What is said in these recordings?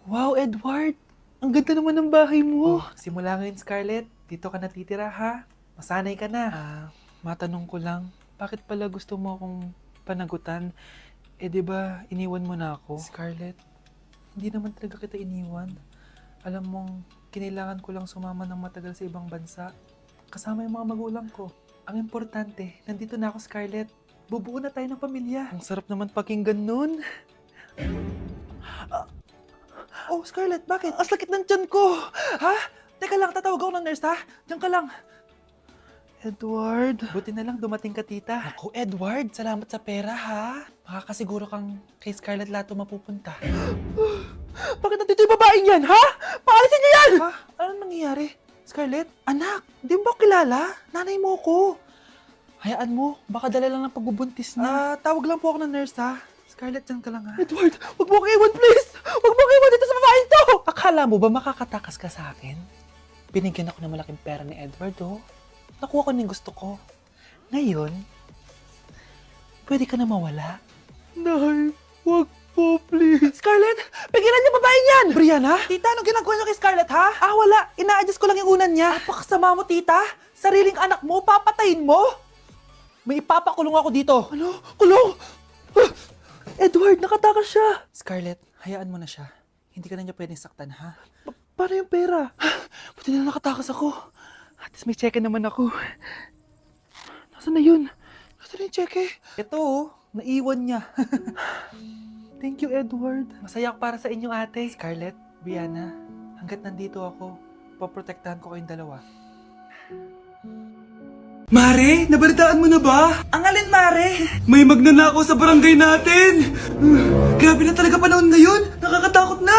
Wow, Edward! Ang ganda naman ng bahay mo. Simula ngayon, Scarlett. Dito ka natitira, ha? Masanay ka na. Matanong ko lang, bakit pala gusto mo akong panagutan? Di ba iniwan mo na ako? Scarlett, hindi naman talaga kita iniwan. Alam mong, kinailangan ko lang sumama ng matagal sa ibang bansa. Kasama yung mga magulang ko. Ang importante, nandito na ako, Scarlett. Bubuo na tayo ng pamilya. Ang sarap naman pakinggan nun. Oh, Scarlett, bakit? Ang sakit ng tiyan ko! Ha? Teka lang, tatawag ako ng nurse, ha? Diyan ka lang. Edward. Buti na lang dumating ka, tita. Ako, Edward, salamat sa pera, ha? Makakasiguro kang kay Scarlett Lato mapupunta. Bakit nandito yung babaeng yan, ha? Paalisin niyo yan! Ha? Anong nangyayari? Scarlett? Anak, di mo ba kilala? Nanay mo ko. Hayaan mo, baka dala lang ng pagbubuntis niya. Tawag lang po ako ng nurse, ha? Scarlett, diyan ka lang, ha? Edward, wag mo akong iwan, please! Wag mo akong iwan dito sa babaeng to! Akala mo ba makakatakas ka sa akin? Binigyan ako ng malaking pera ni Edward, oh. Nakuha ko na yung gusto ko. Ngayon, pwede ka na mawala. Nay, wag po, please. Scarlett, pigilan niyo babaeng yan! Brianna? Tita, anong ginagawa niyo kay Scarlett, ha? Wala. Ina-adjust ko lang yung unan niya. Napakasama mo, tita. Sariling anak mo, papatayin mo? May ipapakulong ako dito. Ano? Kulong! Edward, nakatakas siya. Scarlett, hayaan mo na siya. Hindi ka na niya pwedeng saktan, ha? Paano yung pera? Buti na nakatakas ako. At least may cheque naman ako. Nasaan na yun? Nasaan na yung cheque? Ito, naiwan niya. Thank you, Edward. Masaya ako para sa inyo, ate. Scarlett, Brianna, hanggat nandito ako, poprotektahan ko kayong dalawa. Mare, nabalitaan mo na ba? Ang alin, Mare? May magnanakaw sa barangay natin! Grabe na talaga panahon ngayon! Nakakatakot na!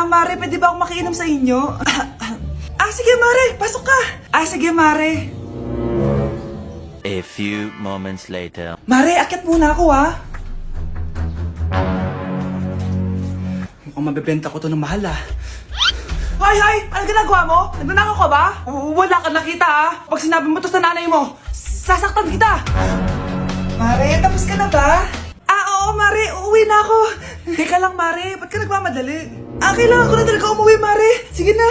Mare, pwede ba akong makiinom sa inyo? Sige Mare, pasok ka! Sige, Mare. A few moments later. Mare, akyat muna ako, ha? Mukhang mabebenta ko to ng mahal ah. Hay! Ano ginagawa mo? Nagnanakaw ka ba? Wala ka nakita, ha? Pag sinabi mo to sa nanay mo, sasaktan kita! Mare, tapos ka na ba? Oo, Mare. Uuwi na ako. Teka lang, Mare. Ba't ka nagmamadali? Kailangan ko na talaga umuwi, Mare. Sige na.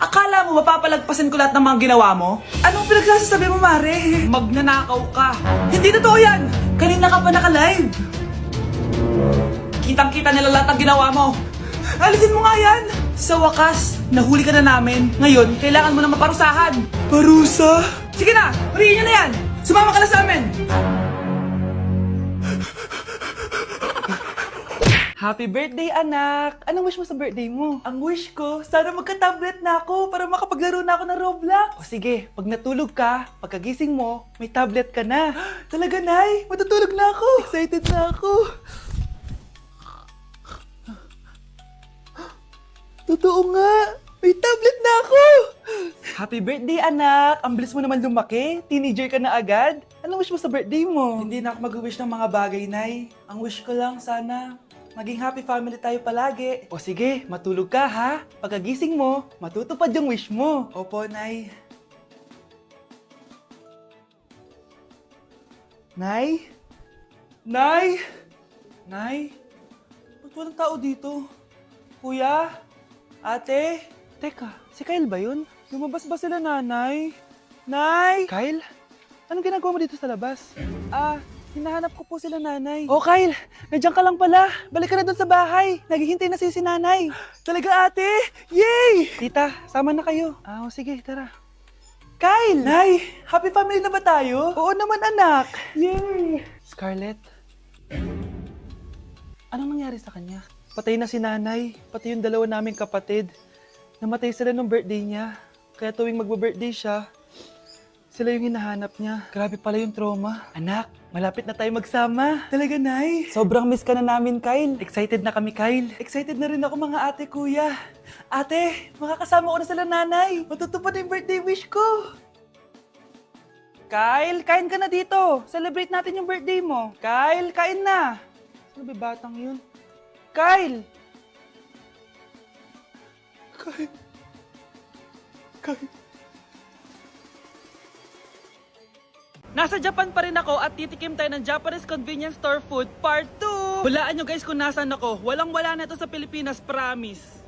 Akala mo mapapalagpasin ko lahat ng mga ginawa mo? Anong pinagsasasabi mo, Mare? Magnanakaw ka. Hindi totoo yan! Kanina ka pa naka-live. Kitang-kita nila lahat ng ginawa mo. Alisin mo nga yan! Sa wakas, nahuli ka na namin. Ngayon, kailangan mo na maparusahan. Parusa? Sige na! Huliin nyo na yan! Sumama ka na sa amin! Happy birthday, anak! Anong wish mo sa birthday mo? Ang wish ko, sana magka-tablet na ako para makapaglaro na ako ng Roblox. O sige, pag natulog ka, pagkagising mo, may tablet ka na. Talaga, Nay? Matutulog na ako. Excited na ako. Totoo nga. May tablet na ako. Happy birthday, anak! Ang bilis mo naman lumaki. Teenager ka na agad. Anong wish mo sa birthday mo? Hindi na ako mag-wish ng mga bagay, Nay. Ang wish ko lang, sana maging happy family tayo palagi. O sige, matulog ka ha. Pagkagising mo, matutupad yung wish mo. Opo, Nay. Nay? Nay! Nay? Ba't walang tao dito? Kuya? Ate? Teka, si Kyle ba yun? Lumabas ba sila, nanay? Nay! Kyle? Anong ginagawa mo dito sa labas? Hinahanap ko po sila, nanay. Oh, Kyle! Nandiyan ka lang pala. Balik ka na doon sa bahay. Naghihintay na si nanay. Talaga, ate? Yay! Tita, sama na kayo. Sige, tara. Kyle! Nay, happy family na ba tayo? Oo naman, anak. Yay! Scarlett? Anong nangyari sa kanya? Patay na si nanay, pati yung dalawa naming kapatid. Namatay sila nung birthday niya. Kaya tuwing magbe-birthday siya, sila yung hinahanap niya. Grabe pala yung trauma. Anak, malapit na tayo magsama. Talaga, Nay? Sobrang miss ka na namin, Kyle. Excited na kami, Kyle. Excited na rin ako, mga ate, kuya. Ate, makakasama ko na sila, nanay. Matutupad na yung birthday wish ko. Kyle, kain ka na dito. Celebrate natin yung birthday mo. Kyle, kain na. Sino ba batang yun? Kyle! Kyle. Nasa Japan pa rin ako at titikim tayo ng Japanese convenience store food part 2! Hulaan nyo guys kung nasaan ako. Walang-wala na ito sa Pilipinas, promise.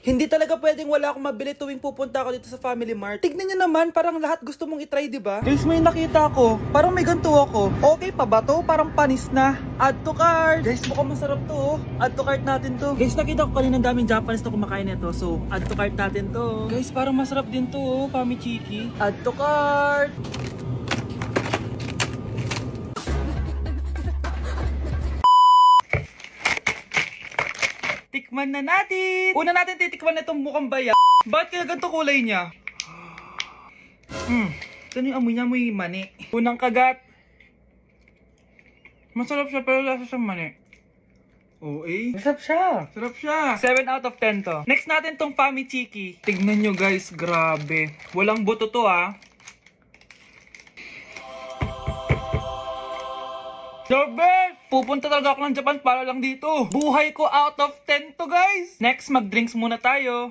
Hindi talaga pwedeng wala akong mabili tuwing pupunta ako dito sa Family Mart. Tignan nyo naman, parang lahat gusto mong itry, di ba? Guys, may nakita ko. Parang may ganito ako. Okay pa ba to? Parang panis na. Add to cart. Guys, mukhang masarap to, oh. Add to cart natin to. Guys, nakita ko kanina daming Japanese na kumakain nito. So, add to cart natin to. Guys, parang masarap din to, oh. Famichiki. Add to cart. Tikman na natin! Una natin titikman na itong mukhang baya. Bakit kaya ganito kulay niya? Ito yung amoy niya, amoy mani. Unang kagat. Masarap siya pero lasa siyang mani. Oo eh. Masarap siya. Sarap siya. 7 out of 10 to. Next natin tong Famichiki. Tignan nyo guys, grabe. Walang buto to ah. The best! Pupunta talaga ako ng Japan para lang dito. Buhay ko out of 10 to guys. Next, mag-drinks muna tayo.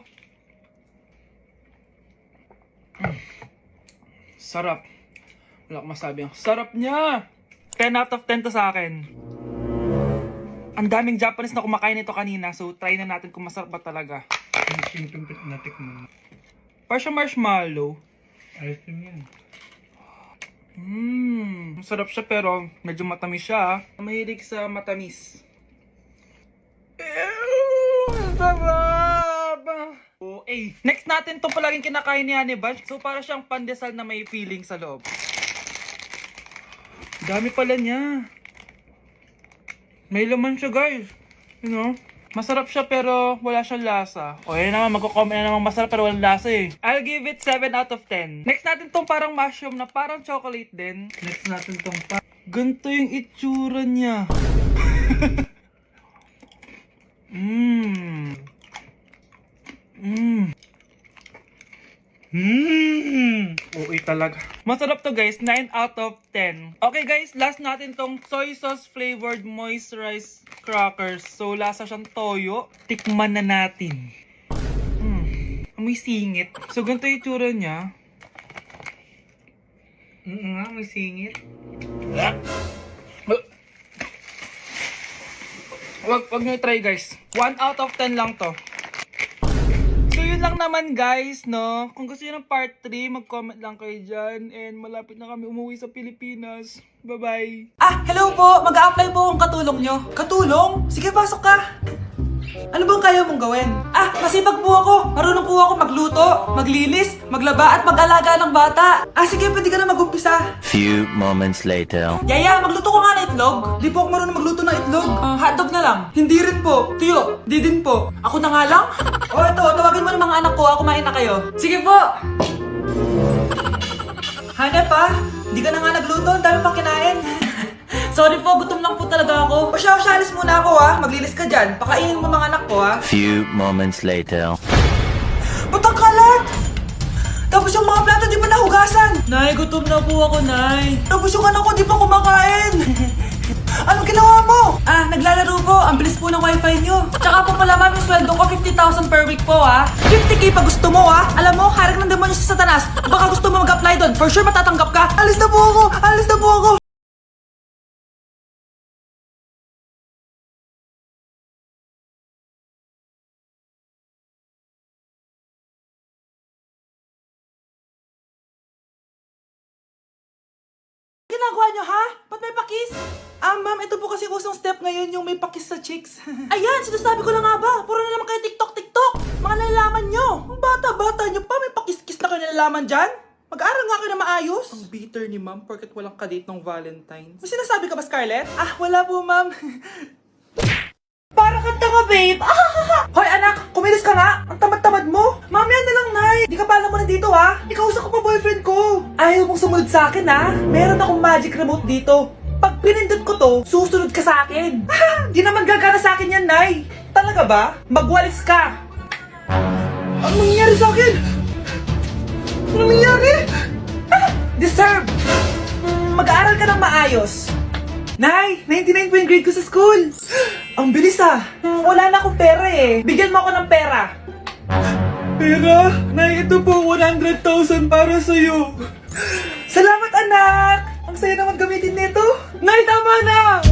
Sarap. Wala akong masabi. Ang sarap niya. 10 out of 10 to sa akin. Ang daming Japanese na kumakain nito kanina. So, try na natin kung masarap ba talaga. Parang siya marshmallow. Ayos din yan. Masarap siya pero medyo matamis siya. Mahilig sa matamis. Sarap! Okay. Next natin itong palaging kinakain ni Honey Bunch. So para siyang pandesal na may feeling sa loob. Dami pala niya. May laman siya guys. You know? Masarap siya pero wala siyang lasa. O yun naman, magko-comment na naman masarap pero walang lasa eh. I'll give it 7 out of 10. Next natin tong parang mushroom na parang chocolate din. Next natin tong Ganito yung itsura niya. Uy talaga. Masarap to guys, 9 out of 10. Okay guys, last natin tong soy sauce flavored moisturized crackers. So lasa siyang toyo. Tikman na natin. Amoy singit. So ganito yung itsura niya. Amoy singit. Wag nyo i-try guys. 1 out of 10 lang to. So yun lang naman guys, no? Kung gusto nyo ng part 3, mag-comment lang kayo dyan. And malapit na kami umuwi sa Pilipinas. Bye-bye! Ah, hello po. Mag-a-apply po akong katulong nyo. Katulong? Sige, pasok ka. Ano bang kaya mong gawin? Ah, masipag po ako. Marunong po ako magluto, maglinis, maglaba at mag-alaga ng bata. Ah, sige, pwede ka na mag-umpisa. Few moments later. Yaya, magluto ko nga ng itlog. Di po ako marunong magluto ng itlog. Hotdog na lang. Hindi rin po. Tuyo, di din po. Ako na nga lang? O, ito, tawagin mo ng mga anak ko. Kumain na kayo. Sige po. Hanep pa? Di ka na nga nagluto. Ang dami pang kinain. Sorry po, gutom lang po talaga ako. O siya, alis muna ako ha. Maglinis ka dyan. Pakainin mo mga anak ko ha. Few moments later. Ba't ang kalat? Tapos yung mga plato di ba nahugasan? Nay, gutom na po ako, Nay. Tapos yung anak ko di pa kumakain. Anong ginawa mo? Ah, naglalaro po. Ang bilis po ng wifi nyo. Tsaka po pala ma'am, yung sweldo ko 50,000 per week po ha. 50k pa gusto mo ha. Alam mo, harak ng demonyo sa Satanas. Baka gusto mo mag-apply doon. For sure matatanggap ka. Alis na po ako. Alis na po ako. Ginagawa nyo ha? Ba't may pakis? Ah, ma'am, ito po kasi usong step ngayon yung may pakis sa chicks. Ayan, sinasabi ko na nga ba? Puro na naman kayo TikTok. Mga nalalaman nyo. Ang bata-bata nyo pa, may pakis-kis na kayo nalalaman dyan? Mag-aaral nga kayo na maayos. Ang bitter ni ma'am porket walang kadate ng Valentine's. May sinasabi ka ba, Scarlett? Ah, wala po, ma'am. Para kang tanga, babe. Hoy, anak, kumilos ka nga. Ang tamad-tamad mo. Mamaya na lang, Nay. Di ka pala mo nandito, ha? Ikausap ko pa boyfriend ko. Ayaw mong sumunod sa akin, ha? Meron akong magic remote dito. Pag pinindot ko to, susunod ka sa akin. Di naman gagana sa akin yan, Nay. Talaga ba? Magwalis ka. Ano nangyayari sa akin? Ano nangyayari? Deserve. Mag-aaral ka ng maayos. Nay, 99 po yung grade ko sa school. Ang bilis ah. Wala na akong pera eh. Bigyan mo ako ng pera. Pera? Nay, ito po 100,000 para sa'yo. Salamat anak. Ang saya naman gamitin nito. Nay, tama na.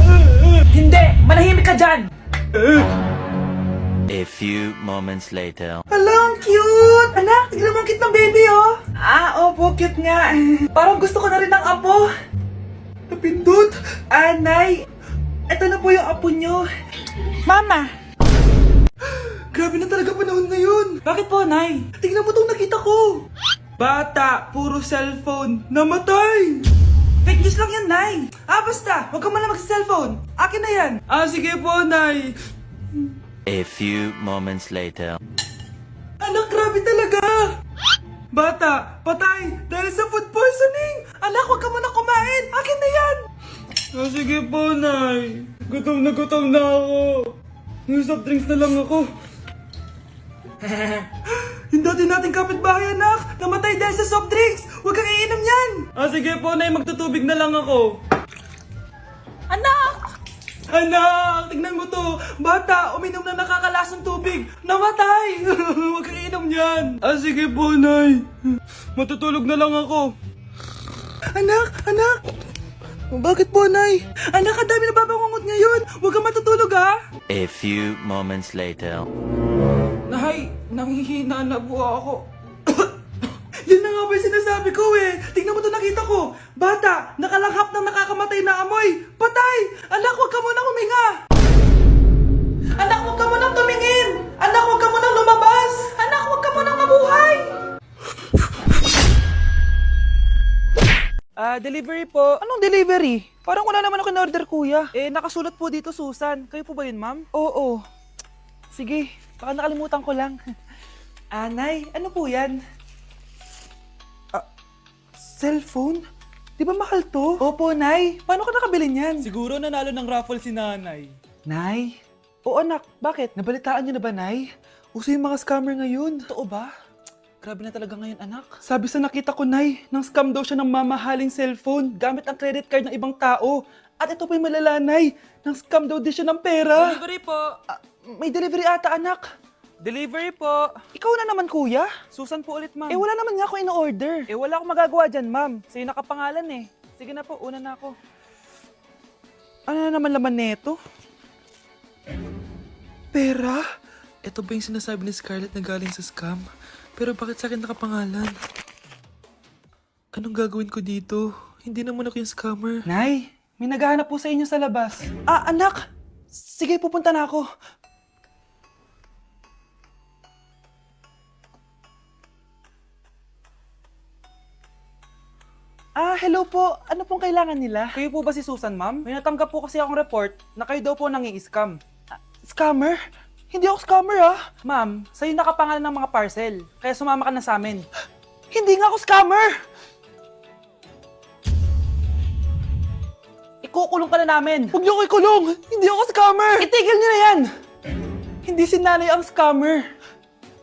Hindi! Manahimik ka dyan! A few moments later. Hala, ang cute! Anak, tignan mo ang cute ng baby, oh! Opo, cute nga. Parang gusto ko na rin ng apo. Napindot! Nay! Ito na po yung apo nyo. Mama! Grabe na talaga panahon ngayon. Bakit po, Nay? Tingnan mo itong nakita ko. Bata, puro cellphone, namatay! Fake news lang yan, Nay. Basta, huwag ka man lang mag-cellphone. Akin na yan. Sige po, Nay. A few moments later. Anak, grabe talaga! Bata, patay dahil sa food poisoning! Anak, huwag ka muna kumain! Akin na yan! Sige po, Nay. Gutom na ako. Yung soft drinks na lang ako. Yung dati nating kapitbahay, anak! Namatay dahil sa soft drinks! Huwag kang iinom yan! Sige po, Nay. Magtutubig na lang ako. Anak! Anak! Tignan mo to! Bata, uminom na nakakalasang tubig! Namatay! Huwag kang inom yan! Sige po, Nay. Matutulog na lang ako. Anak! Anak! Bakit po, Nay? Anak, ang dami na babangungot ngayon! Huwag kang matutulog, ha? A few moments later. Nay, nanghihina na po ako. Yan na nga ba yung sinasabi ko eh. Tingnan mo to nakita ko. Bata, nakalanghap ng nakakamatay na amoy. Patay! Anak, huwag ka munang huminga. Anak, huwag ka munang tumingin. Anak, huwag ka munang lumabas. Anak, huwag ka munang mabuhay. Delivery po. Anong delivery? Parang wala naman ako in-order, kuya. Nakasulat po dito, Susan. Kayo po ba yun, ma'am? Oo. Sige, baka nakalimutan ko lang. Nay, ano po yan? Cellphone? Di ba mahal to? Opo, Nay. Paano ka nakabili niyan? Siguro nanalo ng raffle si nanay. Nay? Oo, anak. Bakit? Nabalitaan niyo na ba, Nay? Uso yung mga scammer ngayon. Totoo ba? Grabe na talaga ngayon, anak. Sabi sa nakita ko, Nay, nang scam daw siya ng mamahaling cellphone gamit ang credit card ng ibang tao. At ito pa yung malala, Nay. Nang scam daw din siya ng pera. Delivery po. May delivery ata, anak. Delivery po. Ikaw na naman, kuya. Susan po ulit, ma'am. Wala naman nga ako in-order. Wala akong magagawa dyan, ma'am. Sa'yo nakapangalan eh. Sige na po, una na ako. Ano na naman laman neto? Pera? Ito ba yung sinasabi ni Scarlett na galing sa scam? Pero bakit sa akin nakapangalan? Anong gagawin ko dito? Hindi naman ako yung scammer. Nay, may naghahanap po sa inyo sa labas. Anak! Sige, pupunta na ako. Hello po. Ano pong kailangan nila? Kayo po ba si Susan, ma'am? May natanggap po kasi akong report na kayo daw po nangi-scam. Scammer? Hindi ako scammer, Ma'am, sa'yo nakapangalan ng mga parcel. Kaya sumama ka na sa amin. Hindi nga ako scammer! Ikukulong ka na namin. Huwag niyo ko ikulong! Hindi ako scammer! Itigil niyo na yan! Hindi si nanay ang scammer.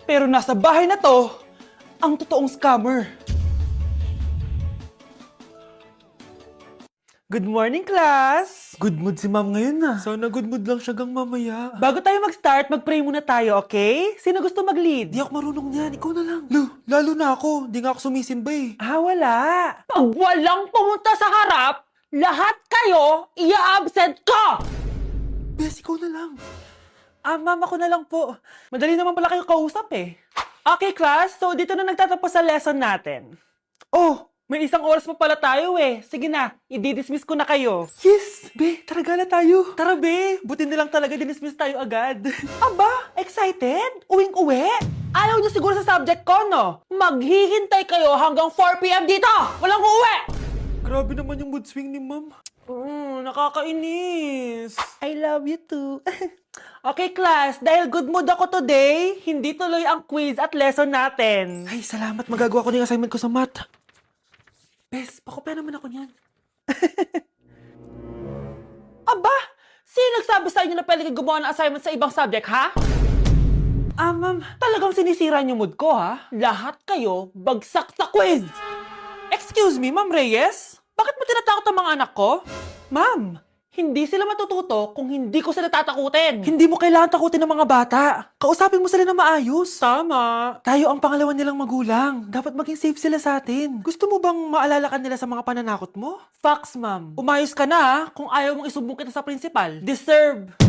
Pero nasa bahay na to, ang totoong scammer. Good morning, class! Good mood si ma'am ngayon Sana good mood lang siya gang mamaya. Bago tayo mag-start, mag-pray muna tayo, okay? Sino gusto mag-lead? Di ako marunong niyan, ikaw na lang. Lalo na ako, di nga ako sumisimba eh. Wala. Pag walang pumunta sa harap, lahat kayo i-absent ko! Bes, ikaw na lang. Ma'am, ako na lang po. Madali naman pala kayo kausap eh. Okay, class. So, dito na nagtatapos sa lesson natin. Oh, May isang oras pa pala tayo eh. Sige na, i-dismiss ko na kayo. yes! Be, tara gala tayo. Tara be, buti nilang talaga dinismiss tayo agad. Aba, excited? Uwing-uwi? Ayaw niyo siguro sa subject ko, no? Maghihintay kayo hanggang 4 p.m. dito! Walang uuwi! Grabe naman yung mood swing ni ma'am. Nakakainis. I love you too. Okay, class. Dahil good mood ako today, hindi tuloy ang quiz at lesson natin. Ay, salamat. Magagawa ko na yung assignment ko sa math. Bes, pakopya naman ako niyan. Aba! Sino nagsabi sa inyo na pwede kayo gumawa ng assignment sa ibang subject, ha? Ma'am. Talagang sinisira niyo mood ko, ha? Lahat kayo bagsak sa quiz! Excuse me, Ma'am Reyes? Bakit mo tinatakot ang mga anak ko? Ma'am, Hindi sila matututo kung hindi ko sila tatakutin. Hindi mo kailangan takutin ng mga bata. Kausapin mo sila na maayos. Tama. Tayo ang pangalawa nilang magulang. Dapat maging safe sila sa atin. Gusto mo bang maalala ka nila sa mga pananakot mo? Facts, ma'am. Umayos ka na, kung ayaw mong isumbong kita sa principal. Deserve.